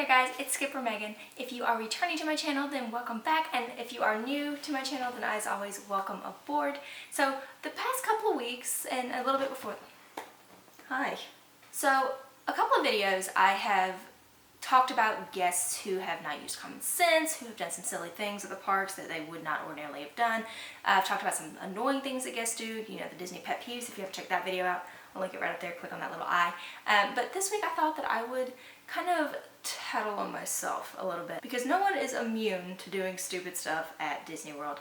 Hey there guys, it's Skipper Megan. If you are returning to my channel, then welcome back, and if you are new to my channel, then as always, welcome aboard. So the past couple of weeks, and a little bit before, hi. So a couple of videos I have talked about guests who have not used common sense, who have done some silly things at the parks that they would not ordinarily have done. I've talked about some annoying things that guests do, you know, the Disney pet peeves. If you haven't checked that video out, I'll link it right up there, click on that little eye. But this week I thought that I would kind of tattle on myself a little bit, because no one is immune to doing stupid stuff at Disney World.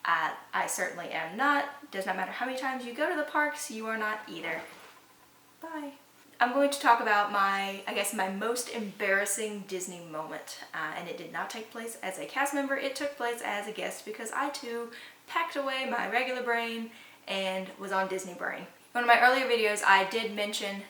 I certainly am not. Does not matter how many times you go to the parks, you are not either. Bye. I'm going to talk about my most embarrassing Disney moment, and it did not take place as a cast member, it took place as a guest, because I too packed away my regular brain and was on Disney brain. In one of my earlier videos I did mention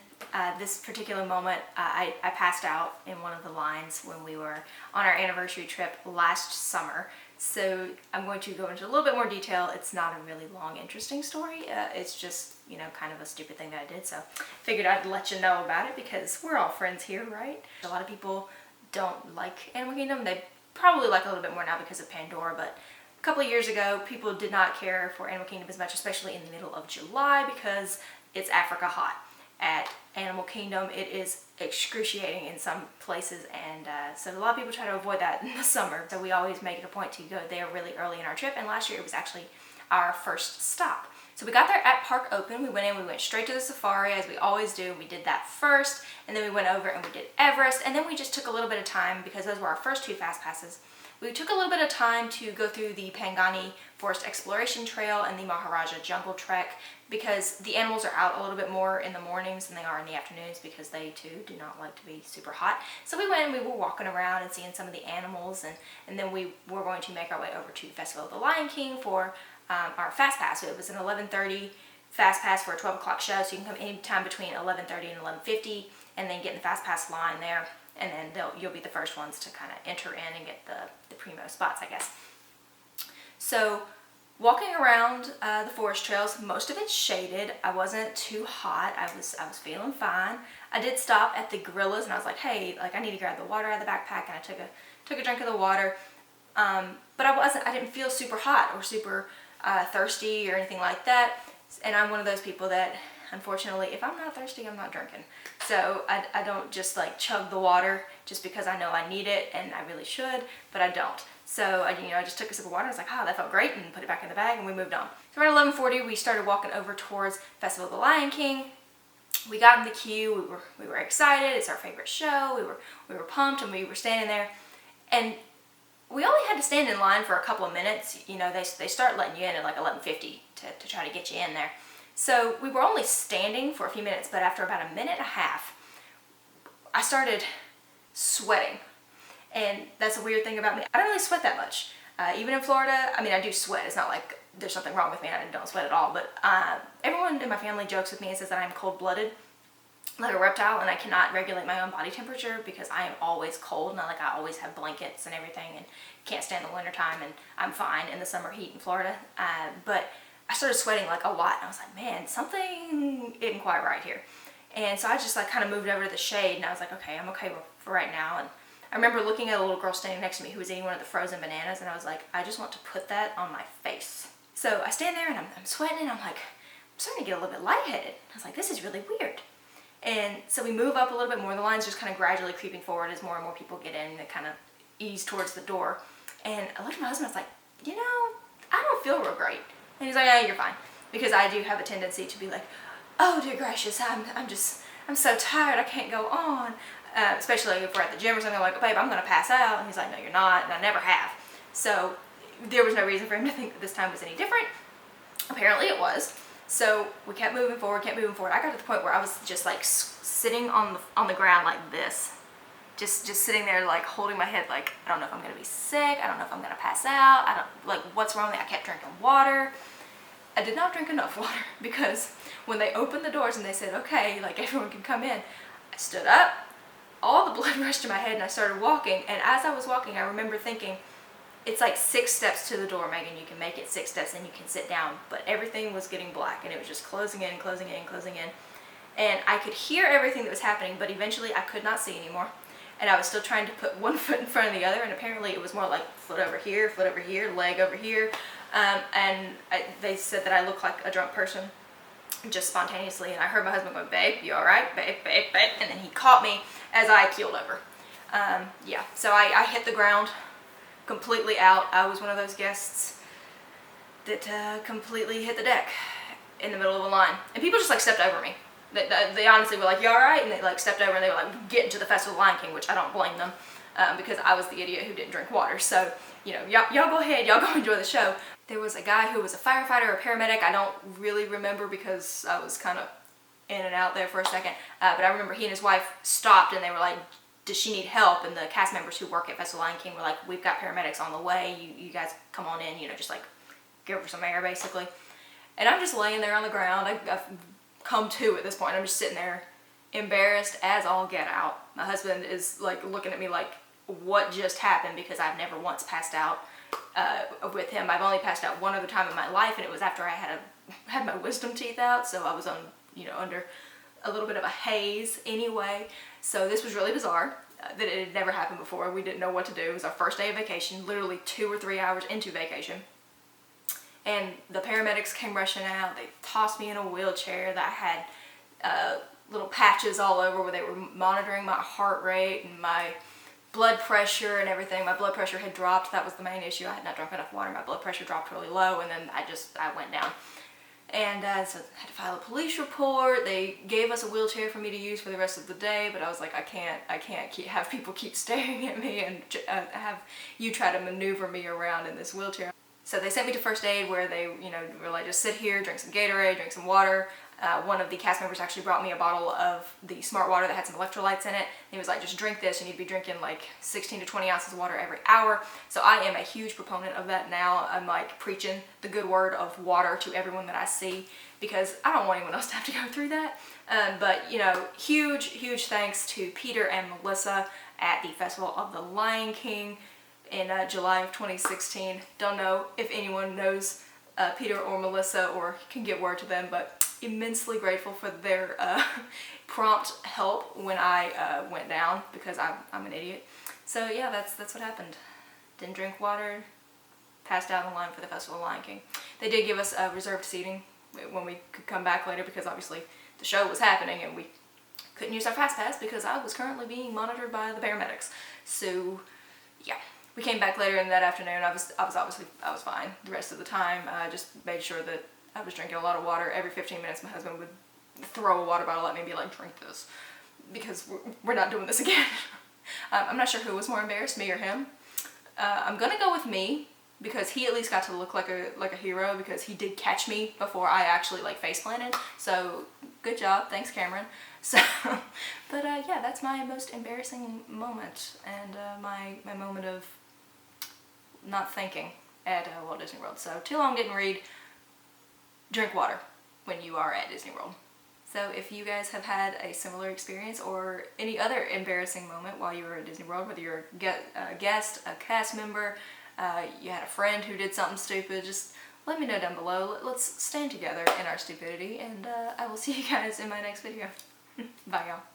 this particular moment. I passed out in one of the lines when we were on our anniversary trip last summer. So I'm going to go into a little bit more detail. It's not a really long, interesting story. It's just, you know, kind of a stupid thing that I did. So figured I'd let you know about it because we're all friends here, right? A lot of people don't like Animal Kingdom. They probably like it a little bit more now because of Pandora, but a couple of years ago, people did not care for Animal Kingdom as much, especially in the middle of July, because it's Africa hot. At Animal Kingdom, it is excruciating in some places, and so a lot of people try to avoid that in the summer. So we always make it a point to go there really early in our trip, and last year it was actually our first stop. So we got there at Park Open. We went straight to the safari as we always do. We did that first, and then we went over and we did Everest, and then we just took a little bit of time because those were our first two fast passes. We took a little bit of time to go through the Pangani Forest Exploration Trail and the Maharaja Jungle Trek, because the animals are out a little bit more in the mornings than they are in the afternoons, because they too do not like to be super hot. So we went and we were walking around and seeing some of the animals, and then we were going to make our way over to Festival of the Lion King for our fast pass. So it was an 11:30 fast pass for a 12 o'clock show, so you can come anytime between 11:30 and 11:50 and then get in the fast pass line there, and then you'll be the first ones to kind of enter in and get the primo spots, I guess. So walking around the forest trails, most of it's shaded. I wasn't too hot. I was feeling fine. I did stop at the gorillas, and I was like, hey, like I need to grab the water out of the backpack, and I took a drink of the water. But I didn't feel super hot or super thirsty or anything like that. And I'm one of those people that, unfortunately, if I'm not thirsty, I'm not drinking. So I don't just like chug the water just because I know I need it, and I really should, but I don't. So I just took a sip of water. I was like, oh, that felt great, and put it back in the bag, and we moved on. So around 11:40, we started walking over towards Festival of the Lion King. We got in the queue. We were excited. It's our favorite show. We were pumped, and we were standing there, and we only had to stand in line for a couple of minutes. You know, they start letting you in at like 11:50 to try to get you in there. So we were only standing for a few minutes, but after about a minute and a half, I started sweating. And that's a weird thing about me. I don't really sweat that much. Even in Florida, I mean, I do sweat. It's not like there's something wrong with me. I don't sweat at all. But everyone in my family jokes with me and says that I'm cold-blooded, like a reptile, and I cannot regulate my own body temperature because I am always cold. Not like I always have blankets and everything and can't stand the wintertime, and I'm fine in the summer heat in Florida. But I started sweating like a lot, and I was like, man, something isn't quite right here. And so I just like kind of moved over to the shade, and I was like, okay, I'm okay for right now. And I remember looking at a little girl standing next to me who was eating one of the frozen bananas, and I was like, I just want to put that on my face. So I stand there and I'm sweating, and I'm like, I'm starting to get a little bit lightheaded. I was like, this is really weird. And so we move up a little bit more. The line's just kind of gradually creeping forward as more and more people get in. They kind of ease towards the door. And I looked at my husband, I was like, you know, I don't feel real great. And he's like, yeah, you're fine. Because I do have a tendency to be like, oh dear gracious, I'm so tired, I can't go on. Especially if we're at the gym or something, I'm like, babe, I'm gonna pass out. And he's like, no, you're not, and I never have. So there was no reason for him to think that this time was any different. Apparently it was. So we kept moving forward. I got to the point where I was just like sitting on the ground like this. Just sitting there like holding my head like, I don't know if I'm gonna be sick, I don't know if I'm gonna pass out, I don't, like, what's wrong with me? I kept drinking water. I did not drink enough water, because when they opened the doors and they said, okay, like everyone can come in, I stood up, all the blood rushed to my head, and I started walking. And as I was walking, I remember thinking, it's like 6 steps to the door, Megan, you can make it 6 steps and you can sit down. But everything was getting black, and it was just closing in, closing in, closing in. And I could hear everything that was happening, but eventually I could not see anymore. and I was still trying to put one foot in front of the other, and apparently it was more like foot over here, leg over here. They said that I look like a drunk person just spontaneously, and I heard my husband going, "Babe, you all right? Babe, babe, babe," and then he caught me as I keeled over. Yeah, so I hit the ground completely out. I was one of those guests that completely hit the deck in the middle of a line, and people just like stepped over me. They honestly were like, "You all right?" And they like stepped over and they were like getting to the Festival of the Lion King, which I don't blame them, because I was the idiot who didn't drink water. So, you know, y'all go ahead, y'all go enjoy the show. There was a guy who was a firefighter or a paramedic. I don't really remember because I was kind of in and out there for a second, but I remember he and his wife stopped and they were like, "Does she need help?" And the cast members who work at Festival of the Lion King were like, "We've got paramedics on the way. You guys come on in, you know, just like give her some air basically." And I'm just laying there on the ground. I've come to at this point. I'm just sitting there embarrassed as all get out. My husband is like looking at me like, what just happened? Because I've never once passed out with him. I've only passed out one other time in my life, and it was after I had my wisdom teeth out, so I was on, you know, under a little bit of a haze anyway. So this was really bizarre that it had never happened before. We didn't know what to do. It was our first day of vacation, literally 2 or 3 hours into vacation. And the paramedics came rushing out. They tossed me in a wheelchair that had little patches all over where they were monitoring my heart rate and my blood pressure and everything. My blood pressure had dropped. That was the main issue. I had not drunk enough water. My blood pressure dropped really low, and then I went down. And so I had to file a police report. They gave us a wheelchair for me to use for the rest of the day, but I was like, I can't have people keep staring at me and have you try to maneuver me around in this wheelchair. So they sent me to first aid where they, you know, were like, just sit here, drink some Gatorade, drink some water. One of the cast members actually brought me a bottle of the Smart Water that had some electrolytes in it. He was like, just drink this. You need to be drinking like 16 to 20 ounces of water every hour. So I am a huge proponent of that now. I'm like preaching the good word of water to everyone that I see because I don't want anyone else to have to go through that. But, you know, huge thanks to Peter and Melissa at the Festival of the Lion King in July of 2016. Don't know if anyone knows Peter or Melissa or can get word to them, but immensely grateful for their prompt help when I went down because I'm an idiot. So yeah, that's what happened. Didn't drink water, passed out in line for the Festival of the Lion King. They did give us reserved seating when we could come back later because obviously the show was happening and we couldn't use our fast pass because I was currently being monitored by the paramedics. So yeah. We came back later in that afternoon. I was fine the rest of the time. I just made sure that I was drinking a lot of water. Every 15 minutes my husband would throw a water bottle at me and be like, "Drink this," because we're not doing this again. I'm not sure who was more embarrassed, me or him. I'm gonna go with me because he at least got to look like a hero because he did catch me before I actually like face planted. So good job, thanks Cameron. So, but yeah, that's my most embarrassing moment and my moment of not thinking at Walt Disney World. So too long didn't read. Drink water when you are at Disney World. So if you guys have had a similar experience or any other embarrassing moment while you were at Disney World, whether you're a guest, a cast member, you had a friend who did something stupid, just let me know down below. Let's stand together in our stupidity, and I will see you guys in my next video. Bye y'all.